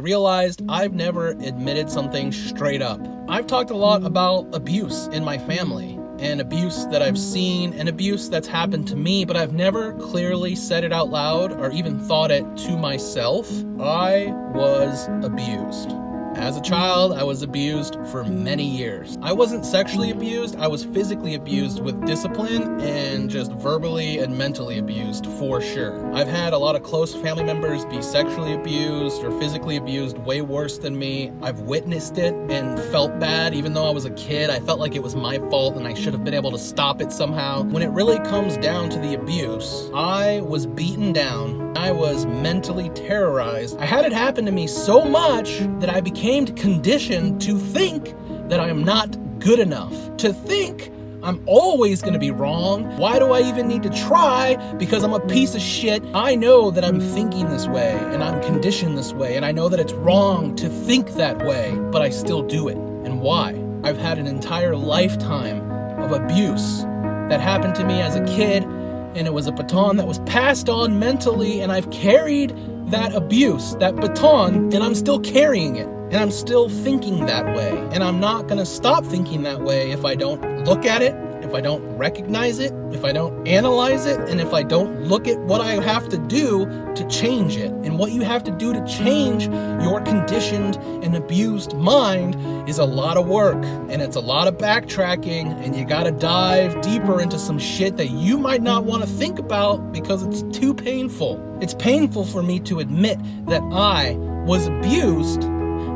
I realized I've never admitted something straight up. I've talked a lot about abuse in my family, and abuse that I've seen, and abuse that's happened to me, but I've never clearly said it out loud or even thought it to myself. I was abused. As a child, I was abused for many years. I wasn't sexually abused, I was physically abused with discipline and just verbally and mentally abused for sure. I've had a lot of close family members be sexually abused or physically abused way worse than me. I've witnessed it and felt bad. Even though I was a kid, I felt like it was my fault and I should have been able to stop it somehow. When it really comes down to the abuse, I was beaten down. I was mentally terrorized. I had it happen to me so much that I became conditioned to think that I am not good enough, to think I'm always going to be wrong. Why do I even need to try? Because I'm a piece of shit. I know that I'm thinking this way and I'm conditioned this way, and I know that it's wrong to think that way, but I still do it. And why? I've had an entire lifetime of abuse that happened to me as a kid, and it was a baton that was passed on mentally, and I've carried that abuse, that baton, and I'm still carrying it. And I'm still thinking that way. And I'm not gonna stop thinking that way if I don't look at it, if I don't recognize it, if I don't analyze it, and if I don't look at what I have to do to change it. And what you have to do to change your conditioned and abused mind is a lot of work. And it's a lot of backtracking, and you gotta dive deeper into some shit that you might not wanna think about because it's too painful. It's painful for me to admit that I was abused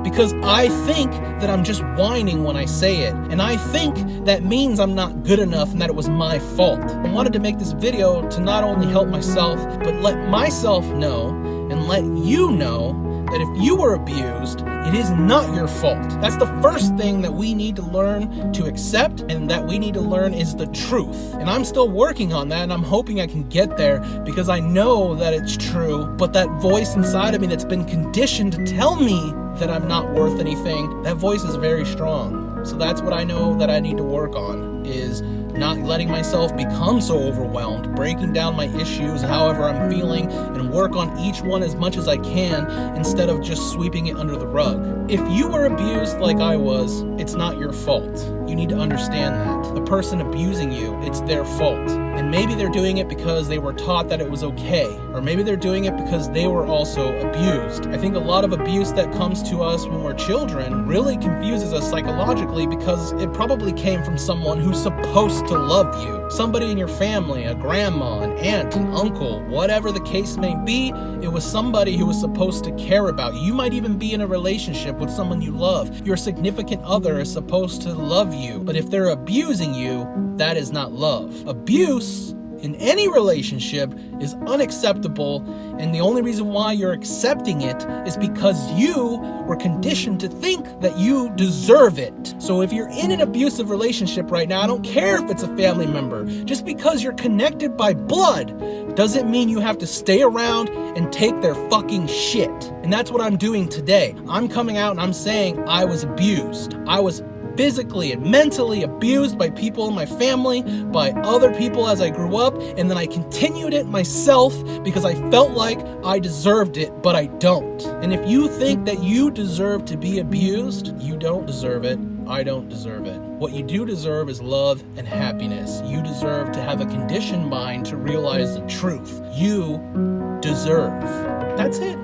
because I think that I'm just whining when I say it. And I think that means I'm not good enough and that it was my fault. I wanted to make this video to not only help myself, but let myself know and let you know that if you were abused, it is not your fault. That's the first thing that we need to learn to accept, and that we need to learn is the truth. And I'm still working on that, and I'm hoping I can get there because I know that it's true, but that voice inside of me that's been conditioned to tell me that I'm not worth anything, that voice is very strong. So that's what I know that I need to work on, is not letting myself become so overwhelmed, breaking down my issues however I'm feeling, and work on each one as much as I can instead of just sweeping it under the rug. If you were abused like I was, it's not your fault. You need to understand that. The person abusing you, it's their fault. And maybe they're doing it because they were taught that it was okay, or maybe they're doing it because they were also abused. I think a lot of abuse that comes to us when we're children really confuses us psychologically because it probably came from someone who's supposed to love you. Somebody in your family, a grandma, an aunt, an uncle, whatever the case may be, it was somebody who was supposed to care about you. You might even be in a relationship with someone you love. Your significant other is supposed to love you, but if they're abusing you, that is not love. Abuse in any relationship is unacceptable, and the only reason why you're accepting it is because you were conditioned to think that you deserve it. So if you're in an abusive relationship right now, I don't care if it's a family member, just because you're connected by blood doesn't mean you have to stay around and take their fucking shit. And that's what I'm doing today. I'm coming out and I'm saying I was abused. I was physically and mentally abused by people in my family, by other people as I grew up, and then I continued it myself because I felt like I deserved it, but I don't. And if you think that you deserve to be abused, you don't deserve it. I don't deserve it. What you do deserve is love and happiness. You deserve to have a conditioned mind to realize the truth. You deserve. That's it.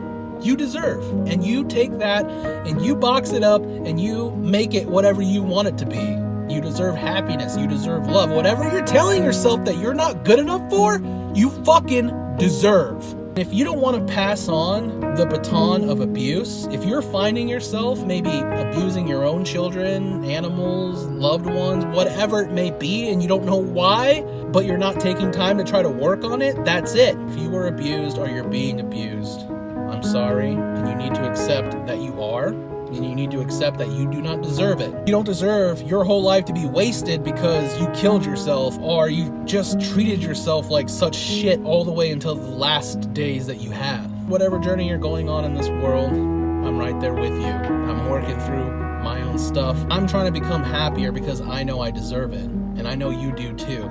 You deserve. And you take that and you box it up and you make it whatever you want it to be. You deserve happiness. You deserve love. Whatever you're telling yourself that you're not good enough for, you fucking deserve. If you don't want to pass on the baton of abuse, if you're finding yourself maybe abusing your own children, animals, loved ones, whatever it may be, and you don't know why, but you're not taking time to try to work on it, that's it. If you were abused or you're being abused, I'm sorry, and you need to accept that you are, and you need to accept that you do not deserve it. You don't deserve your whole life to be wasted because you killed yourself or you just treated yourself like such shit all the way until the last days that you have. Whatever journey you're going on in this world, I'm right there with you. I'm working through my own stuff. I'm trying to become happier because I know I deserve it, and I know you do too.